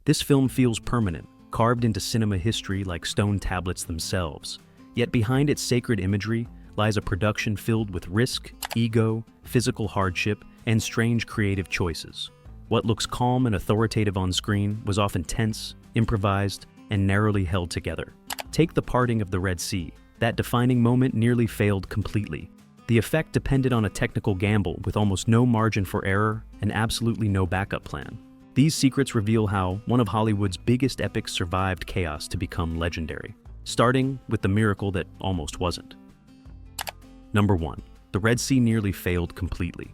This film feels permanent, carved into cinema history like stone tablets themselves. Yet behind its sacred imagery lies a production filled with risk, ego, physical hardship, and strange creative choices. What looks calm and authoritative on screen was often tense, improvised, and narrowly held together. Take the parting of the Red Sea. That defining moment nearly failed completely. The effect depended on a technical gamble with almost no margin for error and absolutely no backup plan. These secrets reveal how one of Hollywood's biggest epics survived chaos to become legendary, starting with the miracle that almost wasn't. Number 1. The Red Sea nearly failed completely.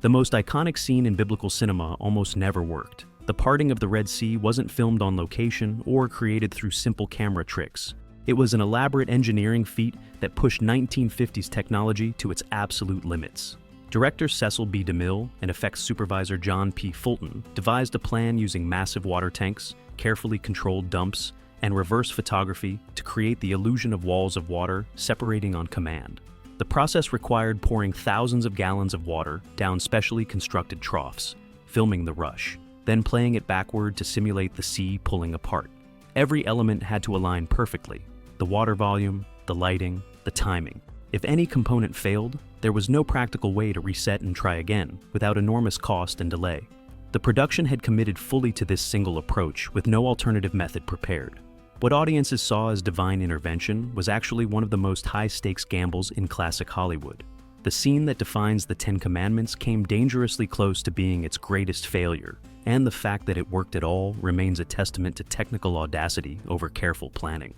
The most iconic scene in biblical cinema almost never worked. The parting of the Red Sea wasn't filmed on location or created through simple camera tricks. It was an elaborate engineering feat that pushed 1950s technology to its absolute limits. Director Cecil B. DeMille and effects supervisor John P. Fulton devised a plan using massive water tanks, carefully controlled dumps, and reverse photography to create the illusion of walls of water separating on command. The process required pouring thousands of gallons of water down specially constructed troughs, filming the rush, then playing it backward to simulate the sea pulling apart. Every element had to align perfectly: the water volume, the lighting, the timing. If any component failed, there was no practical way to reset and try again without enormous cost and delay. The production had committed fully to this single approach with no alternative method prepared. What audiences saw as divine intervention was actually one of the most high-stakes gambles in classic Hollywood. The scene that defines the Ten Commandments came dangerously close to being its greatest failure, and the fact that it worked at all remains a testament to technical audacity over careful planning.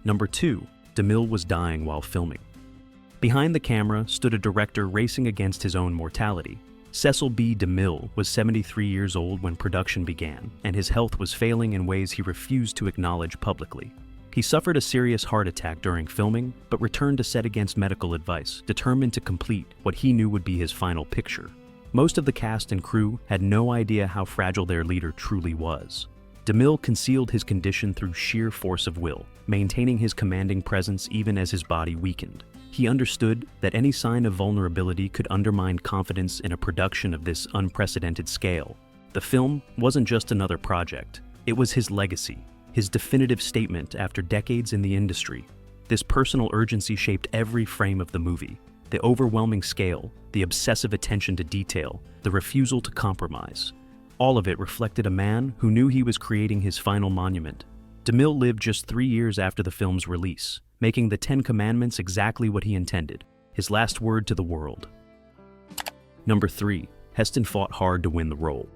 Number 2. DeMille was dying while filming. Behind the camera stood a director racing against his own mortality. Cecil B. DeMille was 73 years old when production began, and his health was failing in ways he refused to acknowledge publicly. He suffered a serious heart attack during filming, but returned to set against medical advice, determined to complete what he knew would be his final picture. Most of the cast and crew had no idea how fragile their leader truly was. DeMille concealed his condition through sheer force of will, maintaining his commanding presence even as his body weakened. He understood that any sign of vulnerability could undermine confidence in a production of this unprecedented scale. The film wasn't just another project. It was his legacy, his definitive statement after decades in the industry. This personal urgency shaped every frame of the movie. The overwhelming scale, the obsessive attention to detail, the refusal to compromise. All of it reflected a man who knew he was creating his final monument. DeMille lived just 3 years after the film's release, making the Ten Commandments exactly what he intended, his last word to the world. Number 3. Heston fought hard to win the role.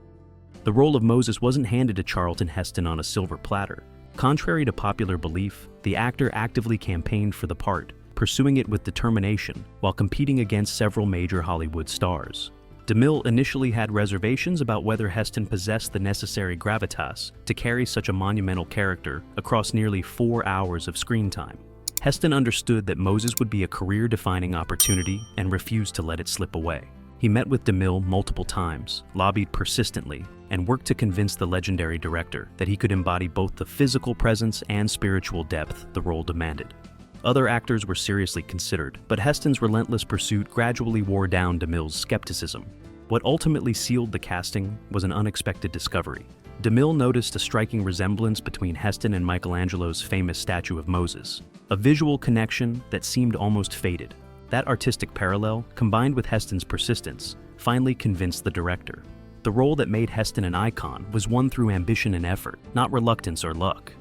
The role of Moses wasn't handed to Charlton Heston on a silver platter. Contrary to popular belief, the actor actively campaigned for the part, pursuing it with determination while competing against several major Hollywood stars. DeMille initially had reservations about whether Heston possessed the necessary gravitas to carry such a monumental character across nearly 4 hours of screen time. Heston understood that Moses would be a career-defining opportunity and refused to let it slip away. He met with DeMille multiple times, lobbied persistently, and worked to convince the legendary director that he could embody both the physical presence and spiritual depth the role demanded. Other actors were seriously considered, but Heston's relentless pursuit gradually wore down DeMille's skepticism. What ultimately sealed the casting was an unexpected discovery. DeMille noticed a striking resemblance between Heston and Michelangelo's famous statue of Moses, a visual connection that seemed almost fated. That artistic parallel, combined with Heston's persistence, finally convinced the director. The role that made Heston an icon was won through ambition and effort, not reluctance or luck.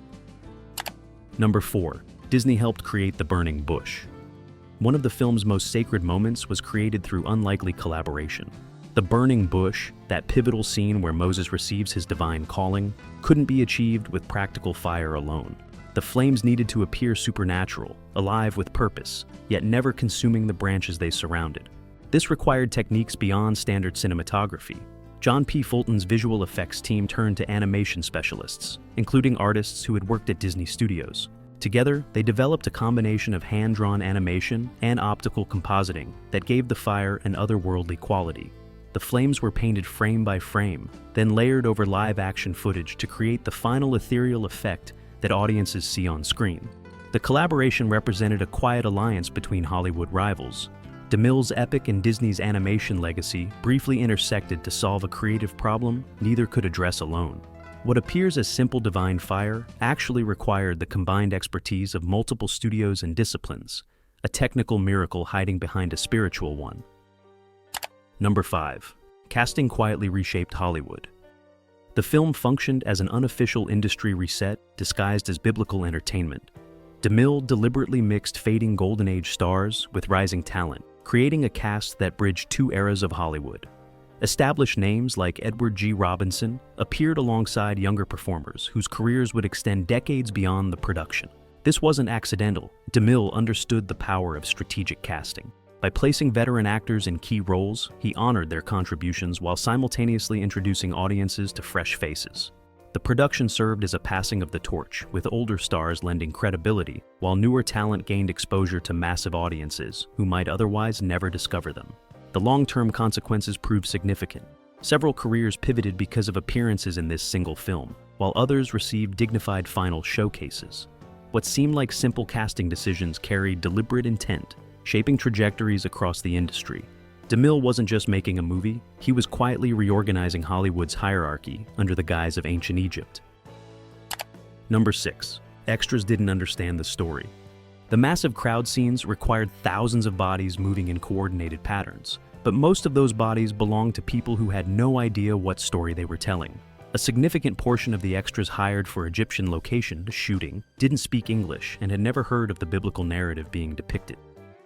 Number 4. Disney helped create the burning bush. One of the film's most sacred moments was created through unlikely collaboration. The burning bush, that pivotal scene where Moses receives his divine calling, couldn't be achieved with practical fire alone. The flames needed to appear supernatural, alive with purpose, yet never consuming the branches they surrounded. This required techniques beyond standard cinematography. John P. Fulton's visual effects team turned to animation specialists, including artists who had worked at Disney Studios. Together, they developed a combination of hand-drawn animation and optical compositing that gave the fire an otherworldly quality. The flames were painted frame by frame, then layered over live-action footage to create the final ethereal effect that audiences see on screen. The collaboration represented a quiet alliance between Hollywood rivals. DeMille's epic and Disney's animation legacy briefly intersected to solve a creative problem neither could address alone. What appears as simple divine fire actually required the combined expertise of multiple studios and disciplines, a technical miracle hiding behind a spiritual one. Number 5. Casting quietly reshaped Hollywood. The film functioned as an unofficial industry reset disguised as biblical entertainment. DeMille deliberately mixed fading Golden Age stars with rising talent, creating a cast that bridged two eras of Hollywood. Established names like Edward G. Robinson appeared alongside younger performers whose careers would extend decades beyond the production. This wasn't accidental. DeMille understood the power of strategic casting. By placing veteran actors in key roles, he honored their contributions while simultaneously introducing audiences to fresh faces. The production served as a passing of the torch, with older stars lending credibility, while newer talent gained exposure to massive audiences who might otherwise never discover them. The long-term consequences proved significant. Several careers pivoted because of appearances in this single film, while others received dignified final showcases. What seemed like simple casting decisions carried deliberate intent, shaping trajectories across the industry. DeMille wasn't just making a movie, he was quietly reorganizing Hollywood's hierarchy under the guise of ancient Egypt. Number 6. Extras didn't understand the story. The massive crowd scenes required thousands of bodies moving in coordinated patterns, but most of those bodies belonged to people who had no idea what story they were telling. A significant portion of the extras hired for Egyptian location shooting didn't speak English and had never heard of the biblical narrative being depicted.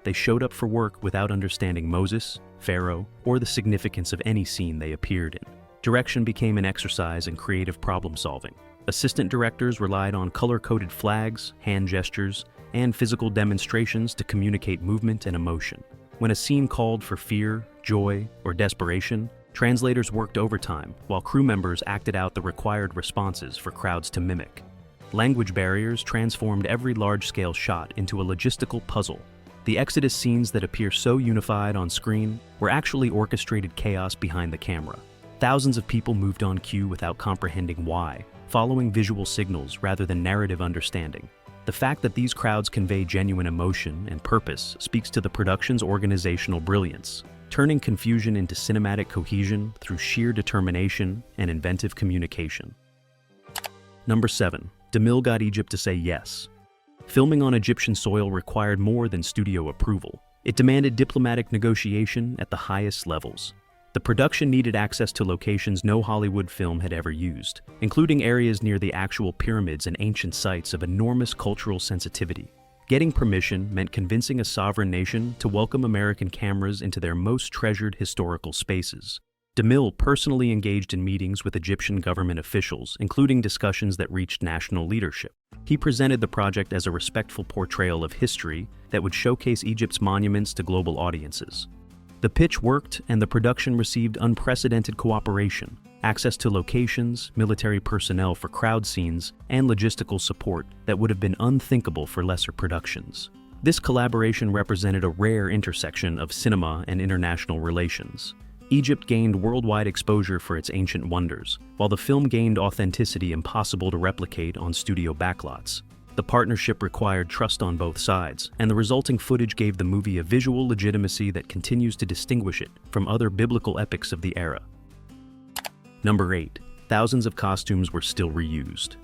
They showed up for work without understanding Moses, Pharaoh, or the significance of any scene they appeared in. Direction became an exercise in creative problem-solving. Assistant directors relied on color-coded flags, hand gestures, and physical demonstrations to communicate movement and emotion. When a scene called for fear, joy, or desperation, translators worked overtime, while crew members acted out the required responses for crowds to mimic. Language barriers transformed every large-scale shot into a logistical puzzle. The Exodus scenes that appear so unified on screen were actually orchestrated chaos behind the camera. Thousands of people moved on cue without comprehending why, following visual signals rather than narrative understanding. The fact that these crowds convey genuine emotion and purpose speaks to the production's organizational brilliance, turning confusion into cinematic cohesion through sheer determination and inventive communication. Number 7. DeMille got Egypt to say yes. Filming on Egyptian soil required more than studio approval. It demanded diplomatic negotiation at the highest levels. The production needed access to locations no Hollywood film had ever used, including areas near the actual pyramids and ancient sites of enormous cultural sensitivity. Getting permission meant convincing a sovereign nation to welcome American cameras into their most treasured historical spaces. DeMille personally engaged in meetings with Egyptian government officials, including discussions that reached national leadership. He presented the project as a respectful portrayal of history that would showcase Egypt's monuments to global audiences. The pitch worked, and the production received unprecedented cooperation, access to locations, military personnel for crowd scenes, and logistical support that would have been unthinkable for lesser productions. This collaboration represented a rare intersection of cinema and international relations. Egypt gained worldwide exposure for its ancient wonders, while the film gained authenticity impossible to replicate on studio backlots. The partnership required trust on both sides, and the resulting footage gave the movie a visual legitimacy that continues to distinguish it from other biblical epics of the era. Number 8. Thousands of costumes were still reused.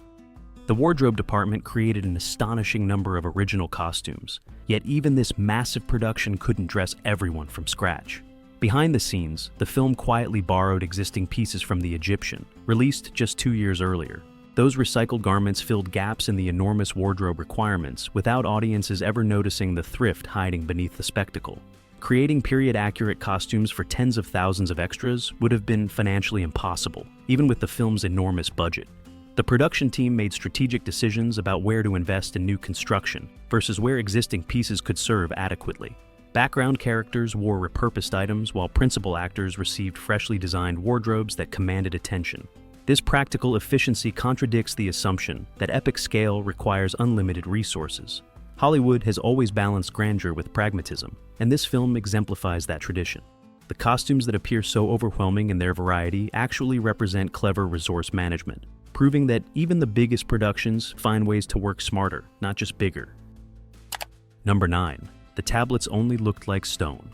The wardrobe department created an astonishing number of original costumes, yet even this massive production couldn't dress everyone from scratch. Behind the scenes, the film quietly borrowed existing pieces from The Egyptian, released just 2 years earlier. Those recycled garments filled gaps in the enormous wardrobe requirements without audiences ever noticing the thrift hiding beneath the spectacle. Creating period-accurate costumes for tens of thousands of extras would have been financially impossible, even with the film's enormous budget. The production team made strategic decisions about where to invest in new construction versus where existing pieces could serve adequately. Background characters wore repurposed items while principal actors received freshly designed wardrobes that commanded attention. This practical efficiency contradicts the assumption that epic scale requires unlimited resources. Hollywood has always balanced grandeur with pragmatism, and this film exemplifies that tradition. The costumes that appear so overwhelming in their variety actually represent clever resource management, proving that even the biggest productions find ways to work smarter, not just bigger. Number 9. The tablets only looked like stone.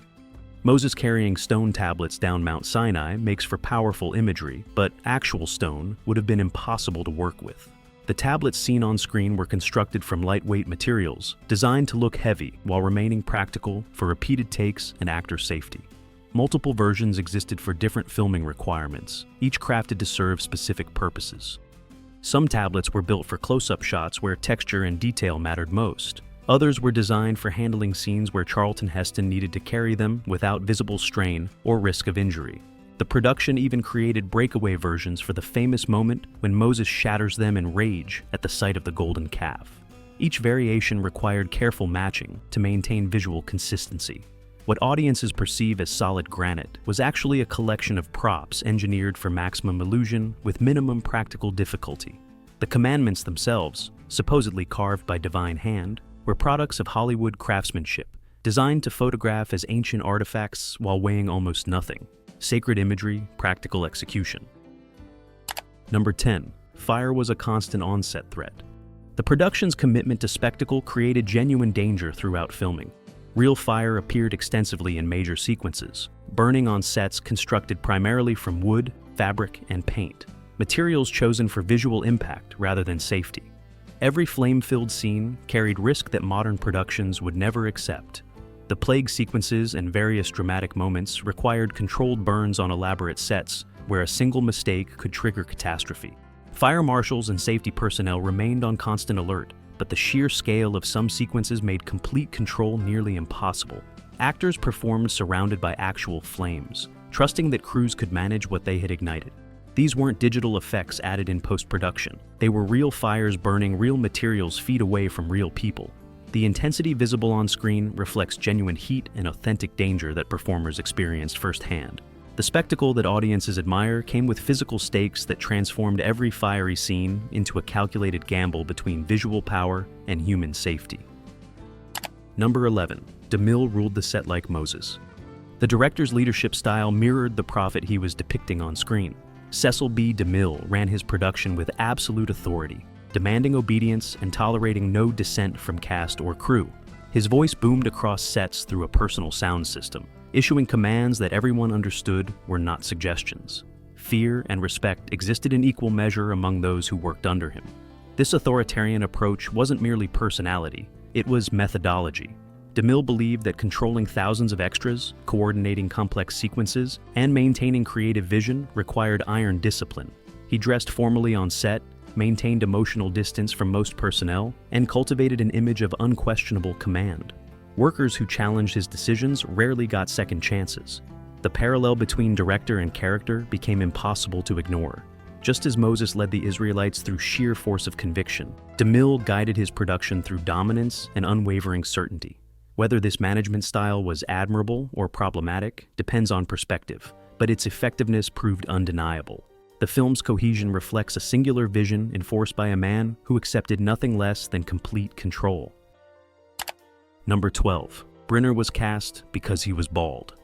Moses carrying stone tablets down Mount Sinai makes for powerful imagery, but actual stone would have been impossible to work with. The tablets seen on screen were constructed from lightweight materials, designed to look heavy while remaining practical for repeated takes and actor safety. Multiple versions existed for different filming requirements, each crafted to serve specific purposes. Some tablets were built for close-up shots where texture and detail mattered most. Others were designed for handling scenes where Charlton Heston needed to carry them without visible strain or risk of injury. The production even created breakaway versions for the famous moment when Moses shatters them in rage at the sight of the golden calf. Each variation required careful matching to maintain visual consistency. What audiences perceive as solid granite was actually a collection of props engineered for maximum illusion with minimum practical difficulty. The commandments themselves, supposedly carved by divine hand, were products of Hollywood craftsmanship, designed to photograph as ancient artifacts while weighing almost nothing. Sacred imagery, practical execution. Number 10. Fire was a constant on-set threat. The production's commitment to spectacle created genuine danger throughout filming. Real fire appeared extensively in major sequences, burning on sets constructed primarily from wood, fabric, and paint, materials chosen for visual impact rather than safety. Every flame-filled scene carried risk that modern productions would never accept. The plague sequences and various dramatic moments required controlled burns on elaborate sets where a single mistake could trigger catastrophe. Fire marshals and safety personnel remained on constant alert, but the sheer scale of some sequences made complete control nearly impossible. Actors performed surrounded by actual flames, trusting that crews could manage what they had ignited. These weren't digital effects added in post-production. They were real fires burning real materials feet away from real people. The intensity visible on screen reflects genuine heat and authentic danger that performers experienced firsthand. The spectacle that audiences admire came with physical stakes that transformed every fiery scene into a calculated gamble between visual power and human safety. Number 11. DeMille ruled the set like Moses. The director's leadership style mirrored the prophet he was depicting on screen. Cecil B. DeMille ran his production with absolute authority, demanding obedience and tolerating no dissent from cast or crew. His voice boomed across sets through a personal sound system, issuing commands that everyone understood were not suggestions. Fear and respect existed in equal measure among those who worked under him. This authoritarian approach wasn't merely personality, it was methodology. DeMille believed that controlling thousands of extras, coordinating complex sequences, and maintaining creative vision required iron discipline. He dressed formally on set, maintained emotional distance from most personnel, and cultivated an image of unquestionable command. Workers who challenged his decisions rarely got second chances. The parallel between director and character became impossible to ignore. Just as Moses led the Israelites through sheer force of conviction, DeMille guided his production through dominance and unwavering certainty. Whether this management style was admirable or problematic depends on perspective, but its effectiveness proved undeniable. The film's cohesion reflects a singular vision enforced by a man who accepted nothing less than complete control. Number 12. Brynner was cast because he was bald.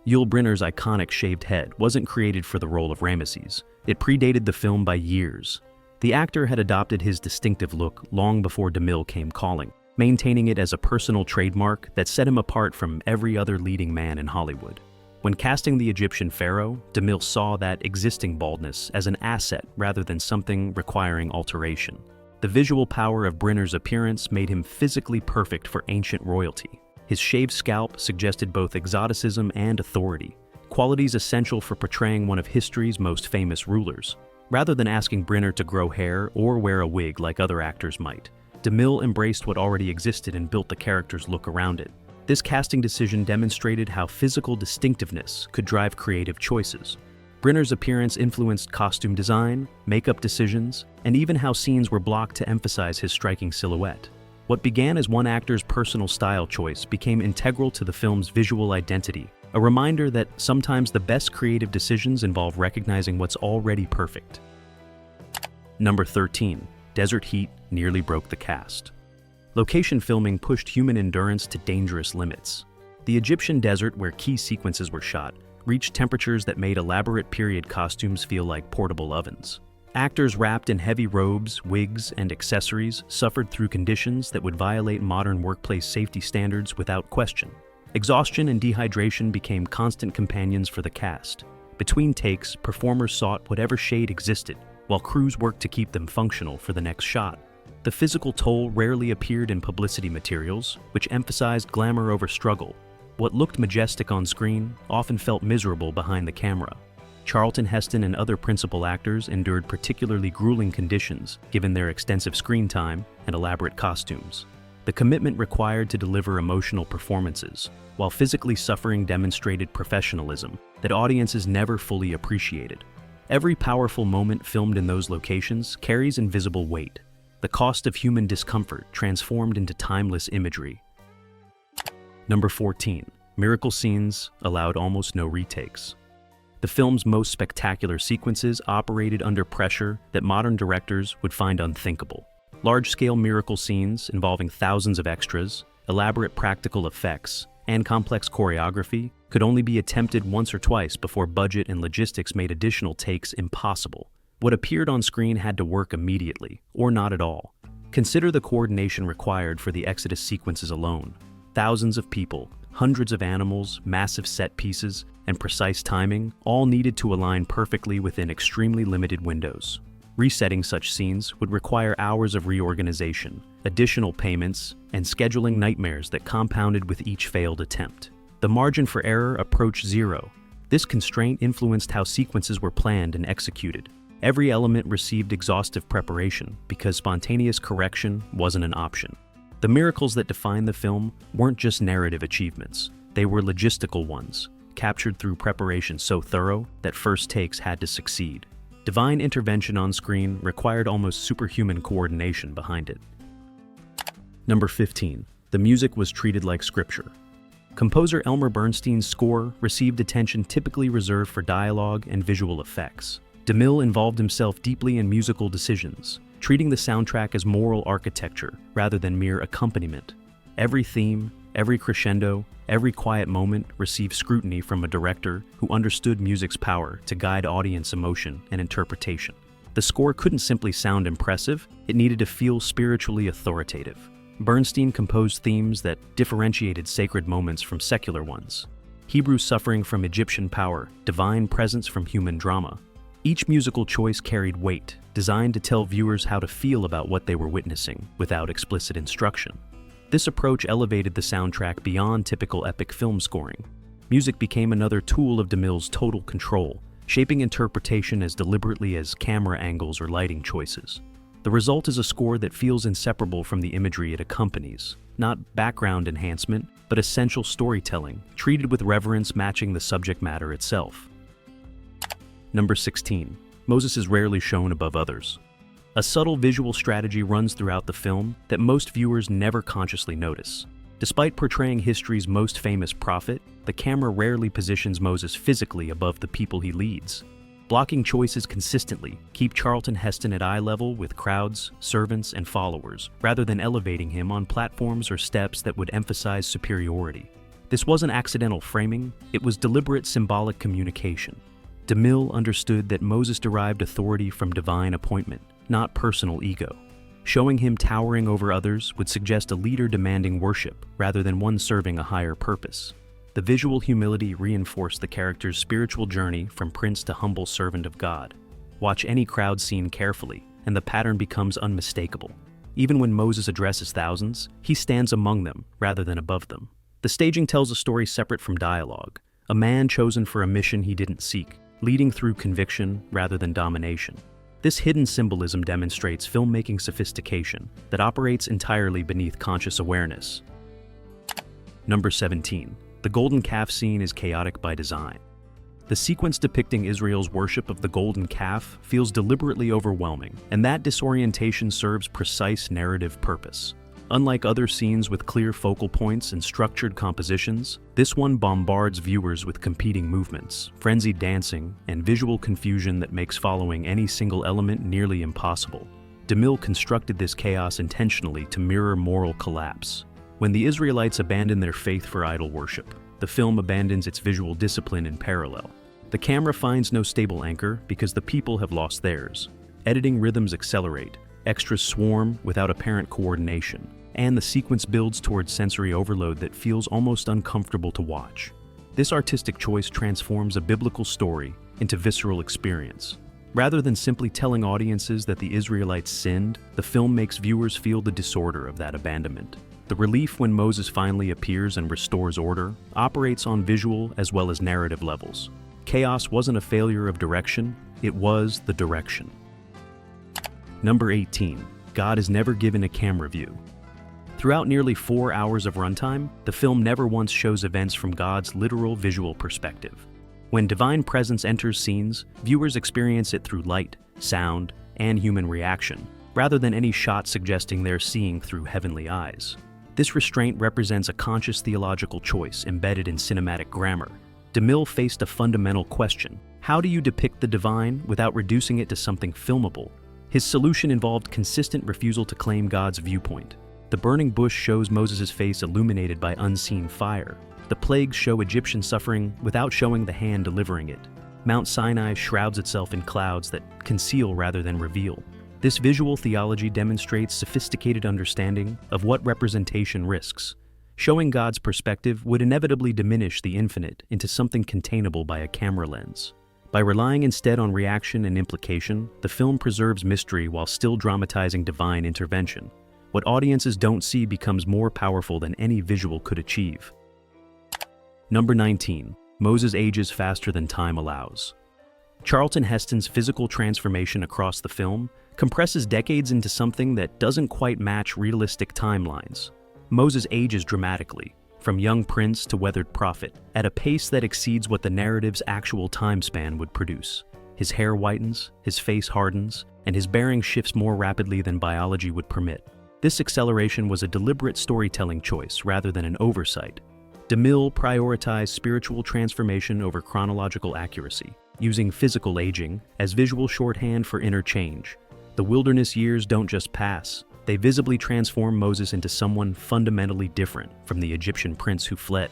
Yul Brynner's iconic shaved head wasn't created for the role of Ramesses. It predated the film by years. The actor had adopted his distinctive look long before DeMille came calling, maintaining it as a personal trademark that set him apart from every other leading man in Hollywood. When casting the Egyptian pharaoh, DeMille saw that existing baldness as an asset rather than something requiring alteration. The visual power of Brynner's appearance made him physically perfect for ancient royalty. His shaved scalp suggested both exoticism and authority, qualities essential for portraying one of history's most famous rulers. Rather than asking Brynner to grow hair or wear a wig like other actors might, DeMille embraced what already existed and built the character's look around it. This casting decision demonstrated how physical distinctiveness could drive creative choices. Brynner's appearance influenced costume design, makeup decisions, and even how scenes were blocked to emphasize his striking silhouette. What began as one actor's personal style choice became integral to the film's visual identity, a reminder that sometimes the best creative decisions involve recognizing what's already perfect. Number 13. Desert heat nearly broke the cast. Location filming pushed human endurance to dangerous limits. The Egyptian desert, where key sequences were shot, reached temperatures that made elaborate period costumes feel like portable ovens. Actors wrapped in heavy robes, wigs, and accessories suffered through conditions that would violate modern workplace safety standards without question. Exhaustion and dehydration became constant companions for the cast. Between takes, performers sought whatever shade existed, while crews worked to keep them functional for the next shot. The physical toll rarely appeared in publicity materials, which emphasized glamour over struggle. What looked majestic on screen often felt miserable behind the camera. Charlton Heston and other principal actors endured particularly grueling conditions given their extensive screen time and elaborate costumes. The commitment required to deliver emotional performances, while physically suffering demonstrated professionalism that audiences never fully appreciated. Every powerful moment filmed in those locations carries invisible weight. The cost of human discomfort transformed into timeless imagery. Number 14. Miracle scenes allowed almost no retakes. The film's most spectacular sequences operated under pressure that modern directors would find unthinkable. Large-scale miracle scenes involving thousands of extras, elaborate practical effects, and complex choreography could only be attempted once or twice before budget and logistics made additional takes impossible. What appeared on screen had to work immediately, or not at all. Consider the coordination required for the Exodus sequences alone. Thousands of people, hundreds of animals, massive set pieces, and precise timing all needed to align perfectly within extremely limited windows. Resetting such scenes would require hours of reorganization, additional payments, and scheduling nightmares that compounded with each failed attempt. The margin for error approached zero. This constraint influenced how sequences were planned and executed. Every element received exhaustive preparation because spontaneous correction wasn't an option. The miracles that define the film weren't just narrative achievements. They were logistical ones, captured through preparation so thorough that first takes had to succeed. Divine intervention on screen required almost superhuman coordination behind it. Number 15. The music was treated like scripture. Composer Elmer Bernstein's score received attention typically reserved for dialogue and visual effects. DeMille involved himself deeply in musical decisions, treating the soundtrack as moral architecture rather than mere accompaniment. Every theme, every crescendo, every quiet moment received scrutiny from a director who understood music's power to guide audience emotion and interpretation. The score couldn't simply sound impressive, it needed to feel spiritually authoritative. Bernstein composed themes that differentiated sacred moments from secular ones. Hebrew suffering from Egyptian power, divine presence from human drama. Each musical choice carried weight, designed to tell viewers how to feel about what they were witnessing without explicit instruction. This approach elevated the soundtrack beyond typical epic film scoring. Music became another tool of DeMille's total control, shaping interpretation as deliberately as camera angles or lighting choices. The result is a score that feels inseparable from the imagery it accompanies, not background enhancement, but essential storytelling, treated with reverence matching the subject matter itself. Number 16. Moses is rarely shown above others. A subtle visual strategy runs throughout the film that most viewers never consciously notice. Despite portraying history's most famous prophet, the camera rarely positions Moses physically above the people he leads. Blocking choices consistently keep Charlton Heston at eye level with crowds, servants, and followers, rather than elevating him on platforms or steps that would emphasize superiority. This wasn't accidental framing, it was deliberate symbolic communication. DeMille understood that Moses derived authority from divine appointment, not personal ego. Showing him towering over others would suggest a leader demanding worship rather than one serving a higher purpose. The visual humility reinforced the character's spiritual journey from prince to humble servant of God. Watch any crowd scene carefully, and the pattern becomes unmistakable. Even when Moses addresses thousands, he stands among them rather than above them. The staging tells a story separate from dialogue, a man chosen for a mission he didn't seek, leading through conviction rather than domination. This hidden symbolism demonstrates filmmaking sophistication that operates entirely beneath conscious awareness. Number 17. The golden calf scene is chaotic by design. The sequence depicting Israel's worship of the golden calf feels deliberately overwhelming, and that disorientation serves precise narrative purpose. Unlike other scenes with clear focal points and structured compositions, this one bombards viewers with competing movements, frenzied dancing, and visual confusion that makes following any single element nearly impossible. DeMille constructed this chaos intentionally to mirror moral collapse. When the Israelites abandon their faith for idol worship, the film abandons its visual discipline in parallel. The camera finds no stable anchor because the people have lost theirs. Editing rhythms accelerate, extras swarm without apparent coordination. and the sequence builds towards sensory overload that feels almost uncomfortable to watch. This artistic choice transforms a biblical story into visceral experience. Rather than simply telling audiences that the Israelites sinned, the film makes viewers feel the disorder of that abandonment. The relief when Moses finally appears and restores order operates on visual as well as narrative levels. Chaos wasn't a failure of direction, it was the direction. Number 18. God is never given a camera view. Throughout nearly 4 hours of runtime, the film never once shows events from God's literal visual perspective. When divine presence enters scenes, viewers experience it through light, sound, and human reaction, rather than any shot suggesting they're seeing through heavenly eyes. This restraint represents a conscious theological choice embedded in cinematic grammar. DeMille faced a fundamental question: how do you depict the divine without reducing it to something filmable? His solution involved consistent refusal to claim God's viewpoint. The burning bush shows Moses' face illuminated by unseen fire. The plagues show Egyptian suffering without showing the hand delivering it. Mount Sinai shrouds itself in clouds that conceal rather than reveal. This visual theology demonstrates sophisticated understanding of what representation risks. Showing God's perspective would inevitably diminish the infinite into something containable by a camera lens. By relying instead on reaction and implication, the film preserves mystery while still dramatizing divine intervention. What audiences don't see becomes more powerful than any visual could achieve. Number 19. Moses ages faster than time allows. Charlton Heston's physical transformation across the film compresses decades into something that doesn't quite match realistic timelines. Moses ages dramatically, from young prince to weathered prophet, at a pace that exceeds what the narrative's actual time span would produce. His hair whitens, his face hardens, and his bearing shifts more rapidly than biology would permit. This acceleration was a deliberate storytelling choice rather than an oversight. DeMille prioritized spiritual transformation over chronological accuracy, using physical aging as visual shorthand for inner change. The wilderness years don't just pass, they visibly transform Moses into someone fundamentally different from the Egyptian prince who fled.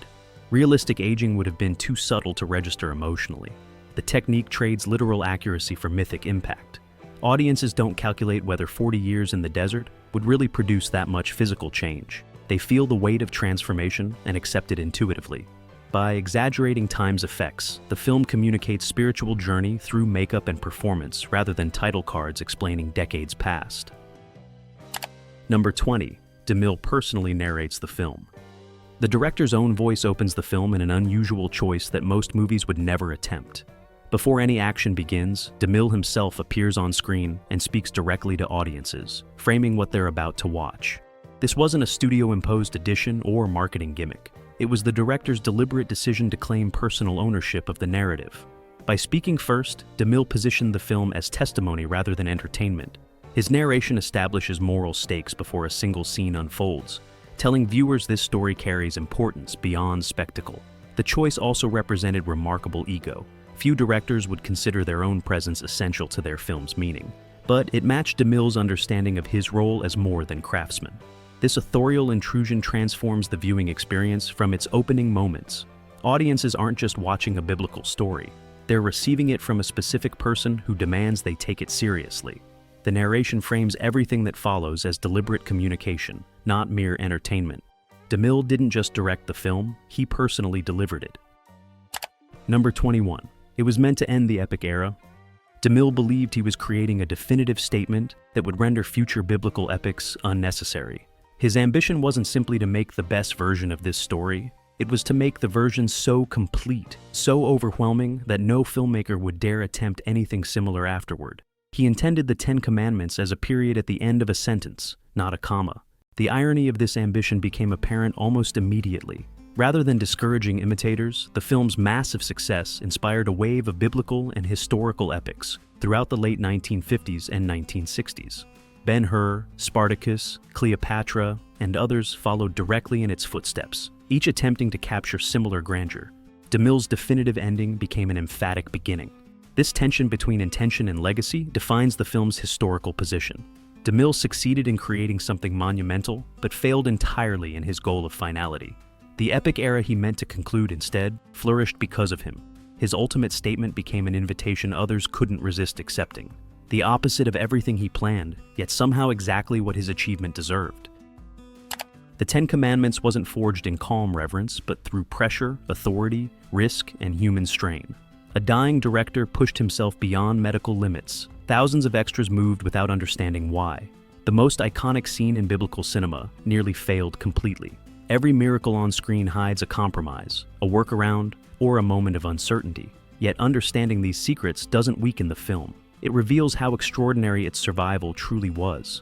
Realistic aging would have been too subtle to register emotionally. The technique trades literal accuracy for mythic impact. Audiences don't calculate whether 40 years in the desert would really produce that much physical change. They feel the weight of transformation and accept it intuitively. By exaggerating time's effects, the film communicates spiritual journey through makeup and performance rather than title cards explaining decades past. Number 20. DeMille personally narrates the film. The director's own voice opens the film in an unusual choice that most movies would never attempt. Before any action begins, DeMille himself appears on screen and speaks directly to audiences, framing what they're about to watch. This wasn't a studio-imposed addition or marketing gimmick. It was the director's deliberate decision to claim personal ownership of the narrative. By speaking first, DeMille positioned the film as testimony rather than entertainment. His narration establishes moral stakes before a single scene unfolds, telling viewers this story carries importance beyond spectacle. The choice also represented remarkable ego. Few directors would consider their own presence essential to their film's meaning, but it matched DeMille's understanding of his role as more than craftsman. This authorial intrusion transforms the viewing experience from its opening moments. Audiences aren't just watching a biblical story, they're receiving it from a specific person who demands they take it seriously. The narration frames everything that follows as deliberate communication, not mere entertainment. DeMille didn't just direct the film, he personally delivered it. Number 21. It was meant to end the epic era. DeMille believed he was creating a definitive statement that would render future biblical epics unnecessary. His ambition wasn't simply to make the best version of this story, it was to make the version so complete, so overwhelming that no filmmaker would dare attempt anything similar afterward. He intended the 10 Commandments as a period at the end of a sentence, not a comma. The irony of this ambition became apparent almost immediately. Rather than discouraging imitators, the film's massive success inspired a wave of biblical and historical epics throughout the late 1950s and 1960s. Ben-Hur, Spartacus, Cleopatra, and others followed directly in its footsteps, each attempting to capture similar grandeur. DeMille's definitive ending became an emphatic beginning. This tension between intention and legacy defines the film's historical position. DeMille succeeded in creating something monumental, but failed entirely in his goal of finality. The epic era he meant to conclude instead flourished because of him. His ultimate statement became an invitation others couldn't resist accepting. The opposite of everything he planned, yet somehow exactly what his achievement deserved. The Ten Commandments wasn't forged in calm reverence, but through pressure, authority, risk, and human strain. A dying director pushed himself beyond medical limits. Thousands of extras moved without understanding why. The most iconic scene in biblical cinema nearly failed completely. Every miracle on screen hides a compromise, a workaround, or a moment of uncertainty. Yet understanding these secrets doesn't weaken the film. It reveals how extraordinary its survival truly was.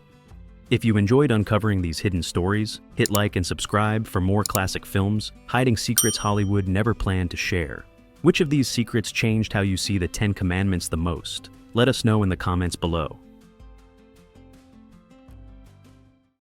If you enjoyed uncovering these hidden stories, hit like and subscribe for more classic films, hiding secrets Hollywood never planned to share. Which of these secrets changed how you see the Ten Commandments the most? Let us know in the comments below.